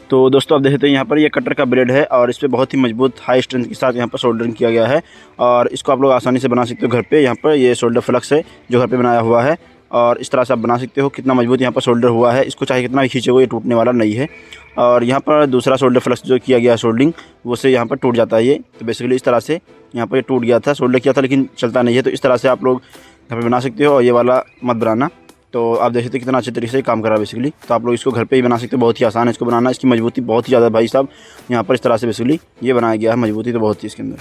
तो दोस्तों आप देख सकते हैं यहाँ पर ये कटर का ब्लेड है और इस पर बहुत ही मजबूत हाई स्ट्रेंथ के साथ यहाँ पर सोल्डरिंग किया गया है और इसको आप लोग आसानी से बना सकते हो घर पे। यहाँ पर ये सोल्डर फ्लक्स है जो घर पे बनाया हुआ है और इस तरह से आप बना सकते हो। कितना मजबूत यहाँ पर सोल्डर हुआ है, इसको चाहे कितना भी खींचोगे ये टूटने वाला नहीं है। और यहाँ पर दूसरा सोल्डर फ्लक्स जो किया गया है सोल्डरिंग, वो से यहाँ पर टूट जाता है ये। तो बेसिकली इस तरह से यहाँ पर ये टूट गया था, सोल्डर किया था लेकिन चलता नहीं है। तो इस तरह से आप लोग घर पे बना सकते हो और ये वाला मत बनाना। तो आप देख सकते हैं कितना अच्छे तरीके से काम कर रहा है बेसिकली। तो आप लोग इसको घर पे ही बना सकते हो, बहुत ही आसान है इसको बनाना। इसकी मजबूती बहुत ही ज़्यादा भाई साहब, यहाँ पर इस तरह से बेसिकली ये बनाया गया है, मजबूती तो बहुत ही इसके अंदर।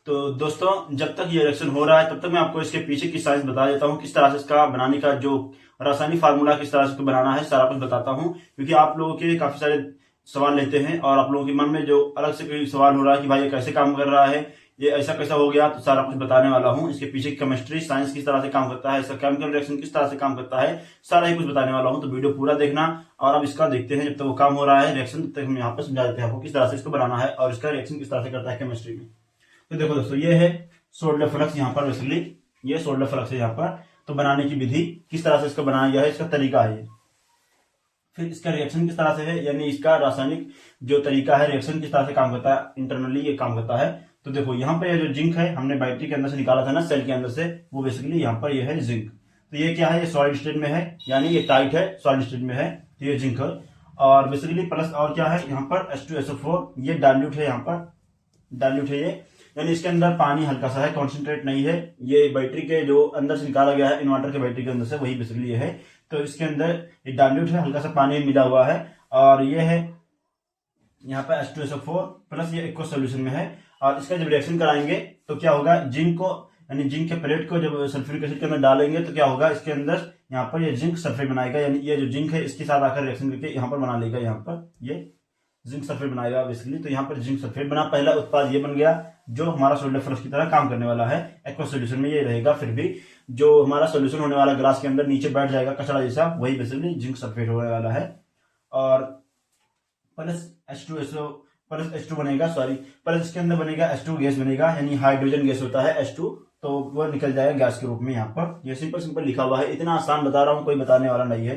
तो दोस्तों जब तक ये रिएक्शन हो रहा है तब तक मैं आपको इसके पीछे की साइंस बता देता हूँ, किस तरह से इसका बनाने का जो रासायनिक फार्मूला किस तरह से इसको बनाना है सारा कुछ बताता हूँ। क्योंकि आप लोगों के काफी सारे सवाल लेते हैं और आप लोगों के मन में जो अलग से कोई सवाल हो रहा है कि भाई ये कैसे काम कर रहा है, ये ऐसा कैसा हो गया, तो सारा कुछ बताने वाला हूँ। इसके पीछे केमिस्ट्री साइंस किस तरह से काम करता है, इसका केमिकल रिएक्शन किस तरह से काम करता है, सारा ही कुछ बताने वाला हूँ। तो वीडियो पूरा देखना और अब इसका देखते हैं। जब तक वो काम हो रहा है रिएक्शन, तब तक हम यहाँ पर समझा देते हैं आपको किस तरह से इसको बनाना है और इसका रिएक्शन किस तरह से करता है केमिस्ट्री में। तो देखो दोस्तों ये है सोल्डर फ्लक्स, यहाँ पर बेसिकली ये सोल्डर फ्लक्स है यहाँ पर। तो बनाने की विधि किस तरह से इसको बनाया गया है, इसका तरीका है ये। फिर इसका रिएक्शन किस तरह से है, यानी इसका रासायनिक जो तरीका है रिएक्शन किस तरह से काम करता है, इंटरनली ये काम करता है। तो देखो यहाँ पे जो जिंक है हमने बैटरी के अंदर से निकाला था ना, सेल के अंदर से, वो बेसिकली यहाँ पर ये है जिंक। तो ये क्या है, ये सॉलिड स्टेट में है, यानी ये टाइट है, सॉलिड स्टेट में है, तो ये जिंक है। और बेसिकली प्लस और क्या है यहाँ पर H2SO4, ये डाइल्यूट है, यहाँ पर डाइल्यूट है ये, यानी इसके अंदर पानी हल्का सा है, कॉन्सेंट्रेट नहीं है। ये बैटरी के जो अंदर से निकाला गया है इन्वर्टर के बैटरी के अंदर से, वही बेसिकली ये है। तो इसके अंदर ये डाइल्यूट है, हल्का सा पानी मिला हुआ है। और ये है यहाँ पे H2SO4 प्लस ये एक्वस सोल्यूशन में है। और इसका जब रिएक्शन कराएंगे तो क्या होगा, जिंक को यानी जिंक के प्लेट को जब सल्फ्यूरिक एसिड के अंदर डालेंगे तो क्या होगा, इसके अंदर यहाँ पर ये जिंक सल्फेट बनाएगा, यानी ये जो जिंक है इसके साथ आकर रिएक्शन करके यहाँ पर बना लेगा, यहाँ पर ये जिंक सल्फेट बनाएगा बेसिकली। तो यहाँ पर जिंक सल्फेट बना, पहला उत्पाद ये बन गया जो हमारा सोल्डर फ्लक्स की तरह काम करने वाला है। एक्वस सोल्यूशन में ये रहेगा, फिर भी जो हमारा सोल्यूशन होने वाला ग्लास के अंदर नीचे बैठ जाएगा कचरा जैसा, वही बेसिकली जिंक सल्फेट होने वाला है। और प्लस H2 बनेगा, प्लस इसके अंदर बनेगा H2 गैस बनेगा, यानी हाइड्रोजन गैस होता है H2, तो वो निकल जाएगा गैस के रूप में। यहाँ पर ये सिंपल लिखा हुआ है, इतना आसान बता रहा हूँ, कोई बताने वाला नहीं है।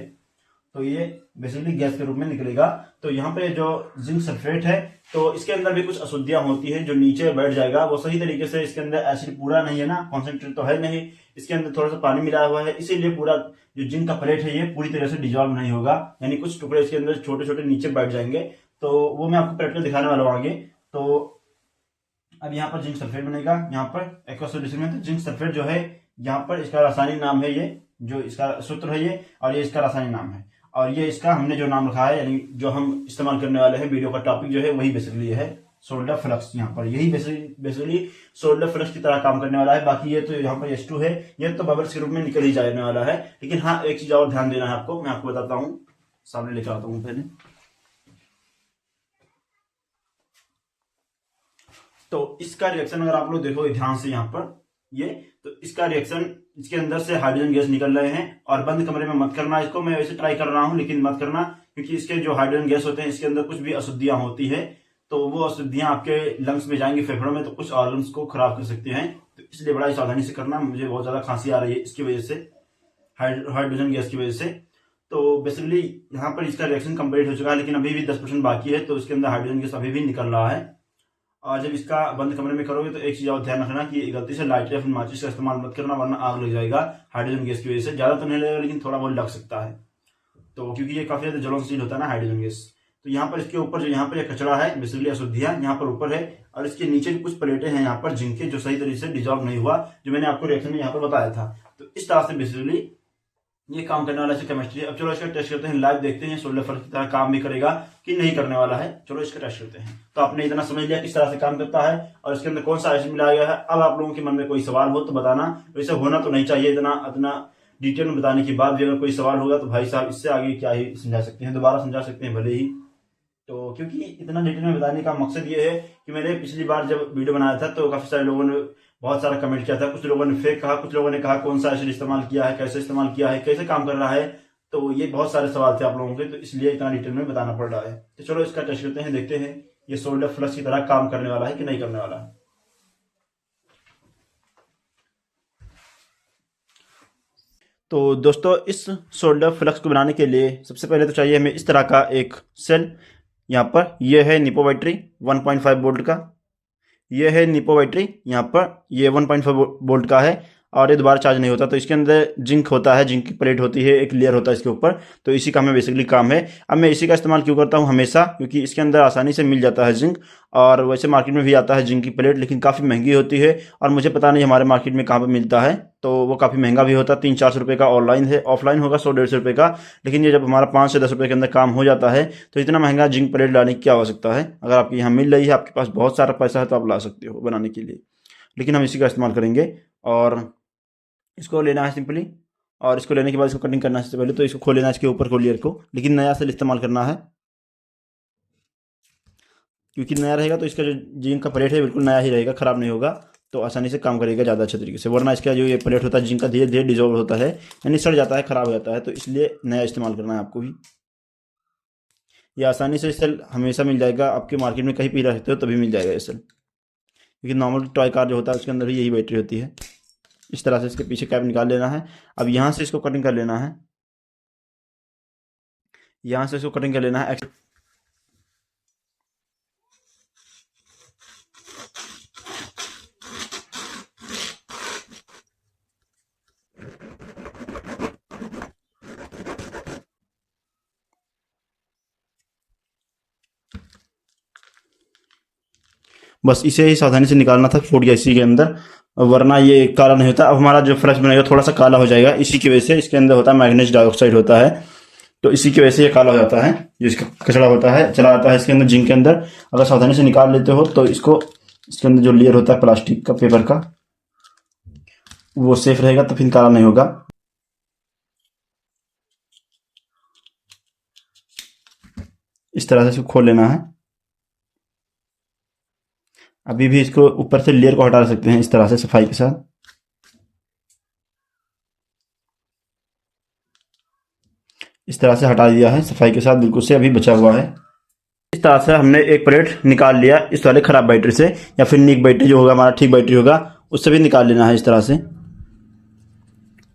तो ये बेसिकली गैस के रूप में निकलेगा। तो यहाँ पे जो जिंक सल्फेट है तो इसके अंदर भी कुछ अशुद्धियां होती है, जो नीचे बैठ जाएगा वो सही तरीके से, इसके अंदर एसिड पूरा नहीं है ना, कॉन्सेंट्रेट तो है नहीं, इसके अंदर थोड़ा सा पानी मिला हुआ है, इसीलिए पूरा जो जिंक का प्लेट है ये पूरी तरह से डिजॉल्व नहीं होगा, यानी कुछ टुकड़े इसके अंदर छोटे छोटे नीचे बैठ जाएंगे। तो वो मैं आपको प्रैक्टिकल दिखाने वाला हूँ आगे। तो अब यहाँ पर जिंक सल्फेट बनेगा, यहाँ पर एक्वस सोल्यूशन में। तो जिंक सल्फेट जो है यहाँ पर इसका रासायनिक नाम है, ये जो इसका सूत्र है ये, और ये इसका रासायनिक नाम है। और ये इसका हमने जो नाम रखा है, यानी जो हम इस्तेमाल करने वाले हैं, वीडियो का टॉपिक जो है वही बेसिकली है सोल्डर फ्लक्स। यहाँ पर यही बेसिकली सोल्डर फ्लक्स की तरह काम करने वाला है। बाकी ये तो यहाँ पर H2 है, ये तो बबल्स के रूप में निकल ही जाने वाला है। लेकिन हाँ एक चीज और ध्यान देना है आपको, मैं आपको बताता हूँ, सामने लेकर आता हूँ पहले। तो इसका रिएक्शन अगर आप लोग देखो ध्यान से यहाँ पर ये, तो इसका रिएक्शन, इसके अंदर से हाइड्रोजन गैस निकल रहे हैं। और बंद कमरे में मत करना इसको, मैं वैसे ट्राई कर रहा हूं लेकिन मत करना, क्योंकि इसके जो हाइड्रोजन गैस होते हैं इसके अंदर कुछ भी अशुद्धियां होती है, तो वो अशुद्धियां आपके लंग्स में जाएंगी, फेफड़ों में, तो कुछ ऑर्गन्स को खराब कर सकते हैं। तो इसलिए बड़ा सावधानी से करना। मुझे बहुत ज्यादा खांसी आ रही है इसकी वजह से, हाइड्रोजन गैस की वजह से। तो बेसिकली यहाँ पर इसका रिएक्शन कंप्लीट हो चुका है, लेकिन अभी भी 10% बाकी है, तो इसके अंदर हाइड्रोजन गैस अभी भी निकल रहा है। और जब इसका बंद कमरे में करोगे तो एक चीज और ध्यान रखना कि गलती से लाइटर या फिर माचिस का इस्तेमाल मत करना, वरना आग लग जाएगा हाइड्रोजन गैस की वजह से। ज्यादा तो नहीं लगेगा लेकिन थोड़ा बहुत लग सकता है, तो क्योंकि ये काफी ज्यादा ज्वलनशील होता है ना हाइड्रोजन गैस। तो यहाँ पर इसके ऊपर जो यहाँ पर कचरा है, बेसिकली अशुद्धियां यहाँ पर ऊपर है, और इसके नीचे भी कुछ प्लेटें हैं यहाँ पर जिनके जो सही तरीके से डिजॉल्व नहीं हुआ, जो मैंने आपको रिएक्शन में यहाँ पर बताया था। तो इस तरह से बेसिकली ये काम करने वाला है केमिस्ट्री। अब चलो इसका टेस्ट करते हैं, लाइव देखते हैं सोल्डर फ्लक्स की तरह काम भी करेगा कि नहीं करने वाला है। चलो इसका टेस्ट करते हैं। तो आपने इतना समझ लिया किस तरह से काम करता है और इसके अंदर कौन सा एसिड मिलाया गया है। अब आप लोगों के मन में कोई सवाल हो तो बताना, वैसे होना तो नहीं चाहिए, इतना डिटेल में बताने के बाद भी अगर कोई सवाल होगा तो भाई साहब इससे आगे क्या ही समझा सकते हैं, दोबारा समझा सकते हैं भले ही। तो क्योंकि इतना डिटेल में बताने का मकसद ये है कि मैंने पिछली बार जब वीडियो बनाया था तो काफी सारे लोगों ने बहुत सारा कमेंट किया था, कुछ लोगों ने फेक कहा, कुछ लोगों ने कहा कौन सा एसिड इस्तेमाल किया है, कैसे इस्तेमाल किया है, कैसे काम कर रहा है। तो ये बहुत सारे सवाल थे आप लोगों के, तो इसलिए इतना डिटेल में बताना पड़ रहा है। तो चलो इसका टेस्ट करते हैं, देखते हैं ये सोल्डर फ्लक्स की तरह काम करने वाला है कि नहीं करने वाला है। तो दोस्तों इस सोल्डर फ्लक्स को बनाने के लिए सबसे पहले तो चाहिए हमें इस तरह का एक सेल। यहाँ पर यह है निपो बैटरी 1.5 वोल्ट का। ये है निपो बैटरी, यहाँ पर ये 1.5 वोल्ट का है और ये दोबारा चार्ज नहीं होता। तो इसके अंदर जिंक होता है, जिंक की प्लेट होती है, एक लेयर होता है इसके ऊपर। तो इसी का हमें बेसिकली काम है। अब मैं इसी का इस्तेमाल क्यों करता हूँ हमेशा, क्योंकि इसके अंदर आसानी से मिल जाता है जिंक। और वैसे मार्केट में भी आता है जिंक की प्लेट, लेकिन काफ़ी महंगी होती है और मुझे पता नहीं हमारे मार्केट में कहाँ पर मिलता है। तो वो काफ़ी महंगा भी होता है, 300-400 रुपये का ऑनलाइन है, ऑफलाइन होगा 100-150 रुपये का। लेकिन ये जब हमारा 5 से 10 रुपये के अंदर काम हो जाता है तो इतना महंगा जिंक प्लेट लाने की क्या आवश्यकता है। अगर आपके यहाँ मिल रही है, आपके पास बहुत सारा पैसा है, तो आप ला सकते हो बनाने के लिए। लेकिन हम इसी का इस्तेमाल करेंगे और इसको लेना है सिंपली। और इसको लेने के बाद इसको कटिंग करना है। सबसे पहले तो इसको खोल लेना है, इसके ऊपर को लेयर को, लेकिन नया सेल इस्तेमाल करना है, क्योंकि नया रहेगा तो इसका जो जिंक का प्लेट है बिल्कुल नया ही रहेगा, ख़राब नहीं होगा। तो आसानी से काम करेगा ज़्यादा अच्छे तरीके से। वरना इसका जो ये प्लेट होता है जिंक का धीरे धीरे डिजोल्व होता है, यानी सड़ जाता है, ख़राब हो जाता है। तो इसलिए नया इस्तेमाल करना है आपको भी। ये आसानी से सेल हमेशा मिल जाएगा, आपके मार्केट में कहीं भी रहते हो तभी मिल जाएगा ये सेल। क्योंकि नॉर्मल टॉय कार जो होता है उसके अंदर भी यही बैटरी होती है। इस तरह से इसके पीछे कैप निकाल लेना है। अब यहाँ से इसको कटिंग कर लेना है, यहाँ से इसको कटिंग कर लेना है। बस इसे ही सावधानी से निकालना था, फूट गया इसी के अंदर, वरना ये काला नहीं होता। अब हमारा जो फ्लक्स बनेगा थोड़ा सा काला हो जाएगा, इसी की वजह से। इसके अंदर होता है मैग्नीज डाइऑक्साइड होता है, तो इसी की वजह से ये काला हो जाता है। जो इसका कचरा होता है चला जाता है इसके अंदर जिंक के अंदर। अगर सावधानी से निकाल लेते हो तो इसको, इसके अंदर जो लेयर होता है प्लास्टिक का, पेपर का, वो सेफ रहेगा, तो फिर काला नहीं होगा। इस तरह से इसको खोल लेना है। अभी भी इसको ऊपर से लेयर को हटा सकते हैं इस तरह से सफाई के साथ। इस तरह से हटा दिया है सफाई के साथ, बिल्कुल से अभी बचा हुआ है। इस तरह से हमने एक प्लेट निकाल लिया इस वाले खराब बैटरी से, या फिर नीक बैटरी जो होगा हमारा, ठीक बैटरी होगा, उससे भी निकाल लेना है इस तरह से।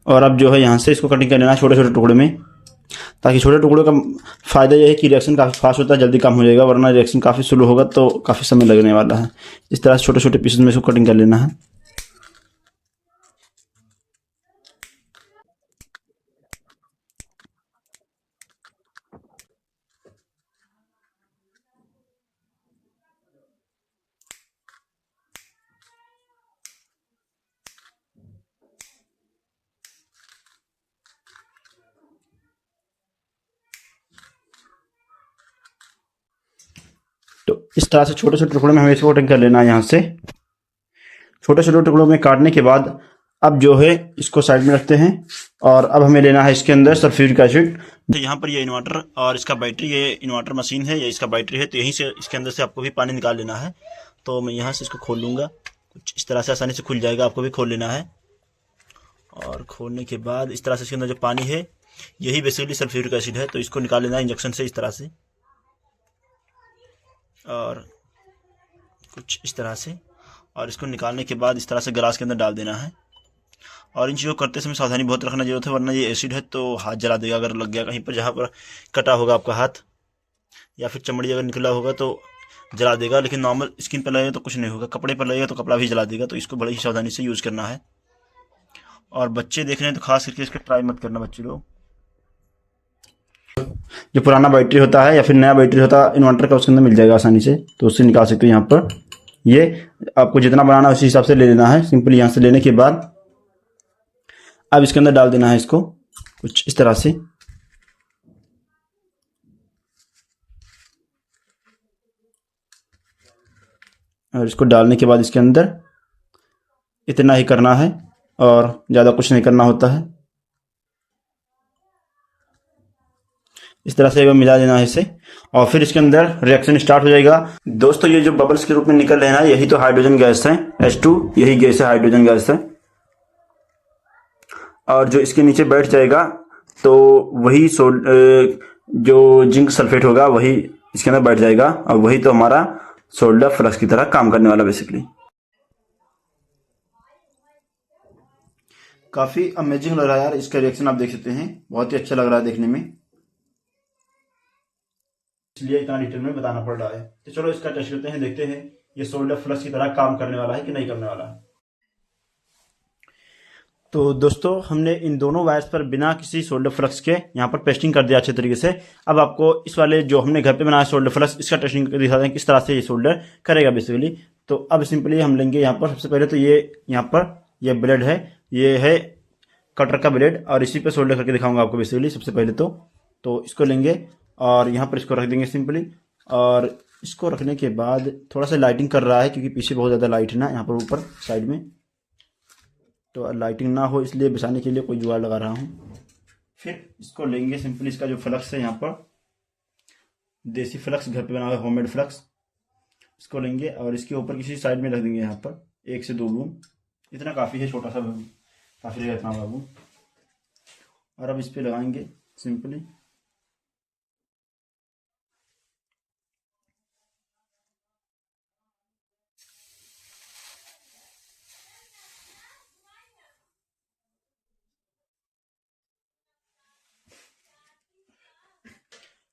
और अब जो है यहाँ से इसको कटिंग कर लेना है छोटे छोटे टुकड़े में, ताकि छोटे टुकड़ों का फ़ायदा यह है कि रिएक्शन काफ़ी फास्ट होता है, जल्दी काम हो जाएगा। वरना रिएक्शन काफ़ी स्लो होगा तो काफ़ी समय लगने वाला है। इस तरह से छोटे छोटे पीसेस में इसको कटिंग कर लेना है। तो इस तरह से छोटे छोटे टुकड़ों में हमें इसको कटिंग कर लेना है। यहाँ से छोटे छोटे टुकड़ों में काटने के बाद अब जो है इसको साइड में रखते हैं। और अब हमें लेना है इसके अंदर सल्फ्यूरिक एसिड। तो यहाँ पर ये इन्वर्टर और इसका बैटरी, ये इन्वर्टर मशीन है, ये इसका बैटरी है। तो यहीं से इसके अंदर से आपको भी पानी निकाल लेना है। तो मैं यहाँ से इसको खोल लूँगा, कुछ इस तरह से आसानी से खुल जाएगा, आपको भी खोल लेना है। और खोलने के बाद इस तरह से इसके अंदर जो पानी है यही बेसिकली सल्फ्यूरिक एसिड है। तो इसको निकाल लेना है इंजेक्शन से इस तरह से, और कुछ इस तरह से। और इसको निकालने के बाद इस तरह से गिलास के अंदर डाल देना है। और इन चीज़ों करते समय सावधानी बहुत रखना जरूरत है, वरना ये एसिड है तो हाथ जला देगा। अगर लग गया कहीं पर, जहाँ पर कटा होगा आपका हाथ, या फिर चमड़ी अगर निकला होगा तो जला देगा। लेकिन नॉर्मल स्किन पर लगेगा तो कुछ नहीं होगा, कपड़े पर लगेगा तो कपड़ा भी जला देगा। तो इसको बड़ी ही सावधानी से यूज़ करना है। और बच्चे देख रहे हैं तो खास करके इसको ट्राई मत करना बच्चे लोग। जो पुराना बैटरी होता है या फिर नया बैटरी होता है इन्वर्टर का, उसके अंदर मिल जाएगा आसानी से, तो उससे निकाल सकते हो। यहाँ पर ये आपको जितना बनाना है उसी हिसाब से ले लेना है। सिंपली यहाँ से लेने के बाद अब इसके अंदर डाल देना है इसको कुछ इस तरह से। और इसको डालने के बाद इसके अंदर इतना ही करना है और ज़्यादा कुछ नहीं करना होता है। इस तरह से एक बार मिला देना है इसे, और फिर इसके अंदर रिएक्शन स्टार्ट हो जाएगा। दोस्तों ये जो बबल्स के रूप में निकल रहे हैं ना, यही तो हाइड्रोजन गैस है, H2, यही गैस है, हाइड्रोजन गैस है। और जो इसके नीचे बैठ जाएगा तो वही जो जिंक सल्फेट होगा वही इसके अंदर बैठ जाएगा, और वही तो हमारा सोल्डर फ्लक्स की तरह काम करने वाला बेसिकली। काफ़ी अमेजिंग लग रहा है यार, इसका रिएक्शन आप देख सकते हैं, बहुत ही अच्छा लग रहा है देखने में, इसलिए इतना डिटेल में बताना पड़ रहा है। तो चलो इसका टेस्ट करते हैं, देखते हैं ये सोल्डर फ्लक्स की तरह काम करने वाला है कि नहीं करने वाला है। तो दोस्तों हमने इन दोनों वायर्स पर बिना किसी सोल्डर फ्लक्स के यहाँ पर पेस्टिंग कर दिया अच्छे तरीके से। अब आपको इस वाले जो हमने घर पे बनाया सोल्डर फ्लक्स, इसका टेस्टिंग करके दिखाते हैं किस तरह से ये सोल्डर करेगा बेसिकली। तो अब सिंपली हम लेंगे यहाँ पर सबसे पहले तो ये यहाँ पर ये ब्लेड है, ये है कटर का ब्लेड, और इसी पे सोल्डर करके दिखाऊंगा आपको बेसिकली सबसे पहले तो इसको लेंगे और यहाँ पर इसको रख देंगे सिंपली। और इसको रखने के बाद थोड़ा सा लाइटिंग कर रहा है क्योंकि पीछे बहुत ज़्यादा लाइट है ना यहाँ पर ऊपर साइड में, तो लाइटिंग ना हो इसलिए बचाने के लिए कोई जुगाड़ लगा रहा हूँ। फिर इसको लेंगे सिंपली, इसका जो फ्लक्स है यहाँ पर देसी फ्लक्स घर पे बना हुआ होममेड फ्लक्स, इसको लेंगे और इसके ऊपर किसी साइड में रख देंगे यहाँ पर 1 से 2 बूंद, इतना काफ़ी है, छोटा सा काफ़ी रहेगा इतना बड़ा बूंद। और अब इस पर लगाएंगे सिंपली।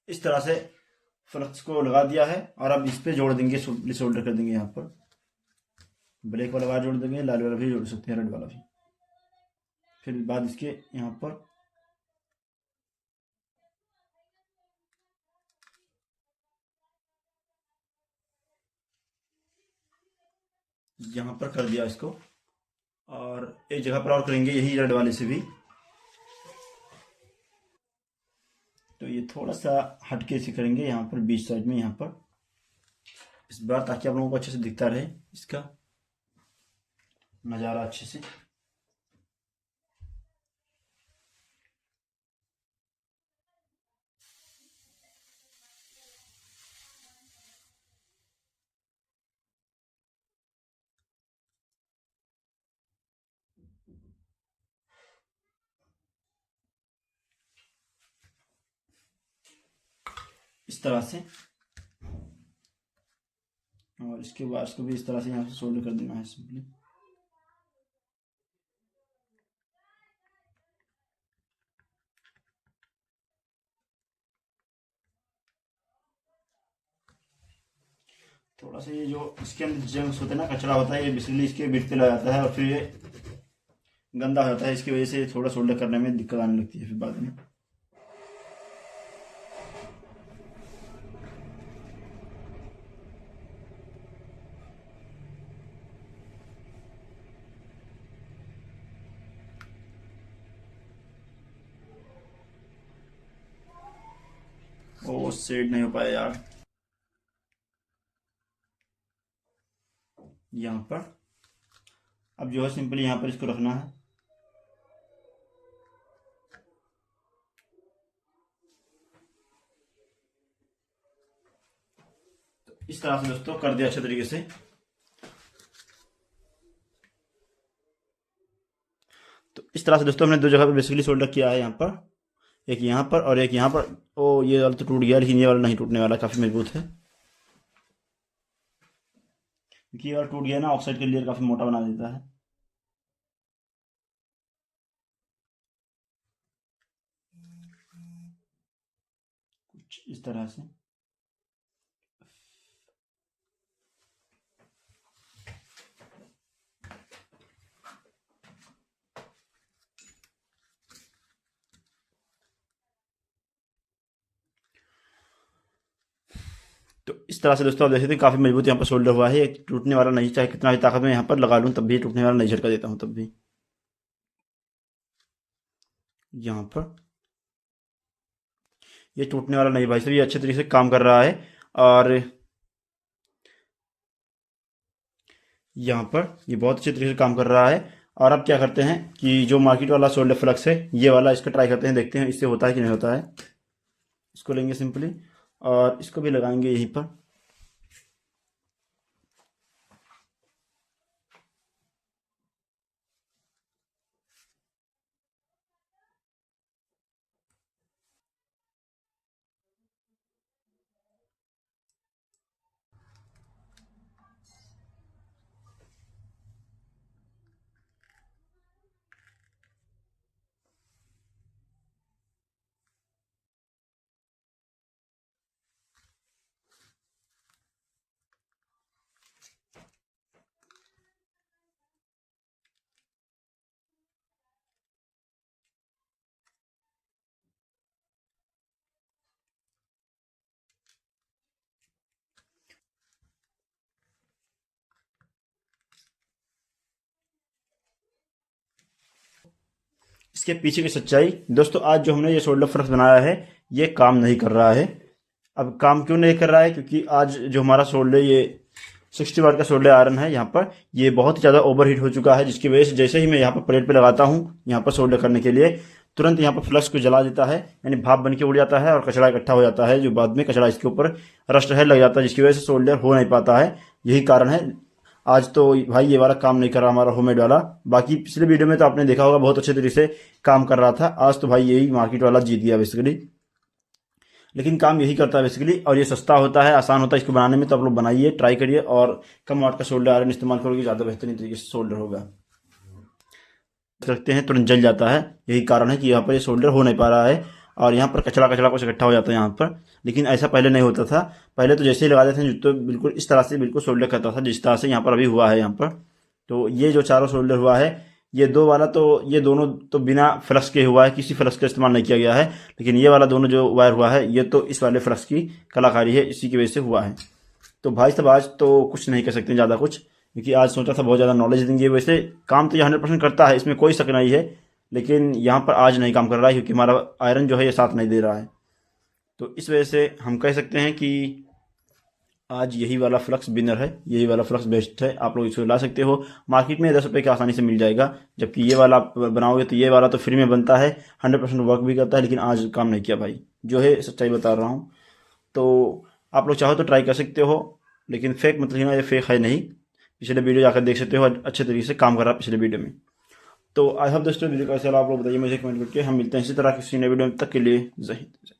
इस तरह से फ्लक्स को लगा दिया है और अब इस पे जोड़ देंगे, सोल्डर कर देंगे। यहाँ पर ब्लैक वाला वायर जोड़ देंगे, लाल वाला भी जोड़ सकते हैं, रेड वाला भी। फिर बाद इसके यहाँ पर कर दिया इसको, और एक जगह पर और करेंगे यही रेड वाले से भी। तो ये थोड़ा सा हटके से करेंगे यहाँ पर बीच साइड में, यहाँ पर इस बार, ताकि आप लोगों को अच्छे से दिखता रहे इसका नज़ारा अच्छे से। इस तरह से, और इसके बाद इसको भी इस तरह से यहाँ से सोल्डर कर देना है सिंपली। थोड़ा सा ये जो इसके अंदर जंक्स होते हैं ना, कचरा होता है, ये बेसिकली इसके भिड़ते लग जाता है और फिर ये गंदा हो जाता है, इसकी वजह से थोड़ा सोल्डर करने में दिक्कत आने लगती है फिर बाद में। वो सेट नहीं हो पाया यार। यहाँ पर अब जो है सिंपली यहाँ पर इसको रखना है। तो इस तरह से दोस्तों कर दिया अच्छे तरीके से। तो इस तरह से दोस्तों हमने 2 जगह पर बेसिकली सोल्डर किया है, यहाँ पर एक यहाँ पर और एक यहाँ पर। ओ ये वाला तो टूट गया, लेकिन ये वाला नहीं टूटने वाला, काफ़ी मजबूत है, क्योंकि ये वाला टूट गया ना, ऑक्साइड का लेयर काफ़ी मोटा बना देता है। कुछ इस तरह से। तो इस तरह से दोस्तों आप देख सकते हैं काफ़ी मजबूत यहाँ पर सोल्डर हुआ है, ये टूटने वाला नहीं, चाहे कितना भी ताकत में यहाँ पर लगा लूँ तब भी टूटने वाला नहीं, झटका देता हूँ तब भी। यहाँ पर ये टूटने वाला नहीं भाई साहब, ये अच्छे तरीके से काम कर रहा है। और यहाँ पर ये बहुत अच्छे तरीके से काम कर रहा है। और अब क्या करते हैं कि जो मार्केट वाला सोल्डर फ्लक्स है ये वाला, इसका ट्राई करते हैं, देखते हैं इससे होता है कि नहीं होता है। इसको लेंगे सिंपली और इसको भी लगाएंगे यहीं पर। इसके पीछे की सच्चाई। दोस्तों आज जो हमने ये सोल्डर फ्लक्स बनाया है ये काम नहीं कर रहा है। अब काम क्यों नहीं कर रहा है? क्योंकि आज जो हमारा सोल्डर ये 60 वाट का सोल्डर आयरन है यहाँ पर, ये बहुत ही ज़्यादा ओवरहीट हो चुका है, जिसकी वजह से जैसे ही मैं यहाँ पर प्लेट पे लगाता हूँ यहाँ पर सोल्डर करने के लिए, तुरंत यहाँ पर फ्लक्स को जला देता है, यानी भाप बन के उड़ जाता है और कचरा इकट्ठा हो जाता है, जो बाद में कचरा इसके ऊपर रस्ट है लग जाता है, जिसकी वजह से सोल्डर हो नहीं पाता है। यही कारण है। आज तो भाई ये वाला काम नहीं कर रहा हमारा होममेड वाला। बाकी पिछले वीडियो में तो आपने देखा होगा बहुत अच्छे तरीके से काम कर रहा था। आज तो भाई यही मार्केट वाला जीत गया बेसिकली। लेकिन काम यही करता है बेसिकली, और ये सस्ता होता है, आसान होता है इसको बनाने में। तो आप लोग बनाइए, ट्राई करिए, और कम वाट का सोल्डर आयरन इस्तेमाल करोगे ज़्यादा बेहतरीन तरीके से सोल्डर होगा। रखते हैं तुरंत जल जाता है, यही कारण है कि यहाँ पर ये सोल्डर हो नहीं पा रहा है, और यहाँ पर कचरा कचरा कुछ इकट्ठा हो जाता है यहाँ पर। लेकिन ऐसा पहले नहीं होता था। पहले तो जैसे ही लगा देते थे तो बिल्कुल इस तरह से बिल्कुल सोल्डर करता था, जिस तरह से यहाँ पर अभी हुआ है यहाँ पर। तो ये जो चारों सोल्डर हुआ है, ये दो वाला तो ये दोनों तो बिना फ्लक्स के हुआ है, किसी फ्लक्स का इस्तेमाल नहीं किया गया है। लेकिन ये वाला दोनों जो वायर हुआ है ये तो इस वाले फ्लक्स की कलाकारी है, इसी की वजह से हुआ है। तो भाई साहब आज तो कुछ नहीं कर सकते ज़्यादा कुछ, क्योंकि आज सोचा था बहुत ज़्यादा नॉलेज देंगे। वैसे काम तो ये 100% करता है, इसमें कोई शक नहीं है, लेकिन यहाँ पर आज नहीं काम कर रहा है क्योंकि हमारा आयरन जो है ये साथ नहीं दे रहा है। तो इस वजह से हम कह सकते हैं कि आज यही वाला फ्लक्स विनर है, यही वाला फ्लक्स बेस्ट है। आप लोग इसको ला सकते हो, मार्केट में 10 रुपये की आसानी से मिल जाएगा। जबकि ये वाला आप बनाओगे तो ये वाला तो फ्री में बनता है, 100% वर्क भी करता है, लेकिन आज काम नहीं किया भाई, जो है सच्चाई बता रहा हूँ। तो आप लोग चाहो तो ट्राई कर सकते हो, लेकिन फेक मतलब ना, ये फेक है नहीं। पिछले वीडियो जाकर देख सकते हो, अच्छे तरीके से काम कर रहा है पिछले वीडियो में। तो आई होप दोस्तों वीडियो कैसा लगा आप लोग बताइए मुझे कमेंट करके। हम मिलते हैं इसी तरह किसी नए वीडियो में, तक के लिए जय हिंद।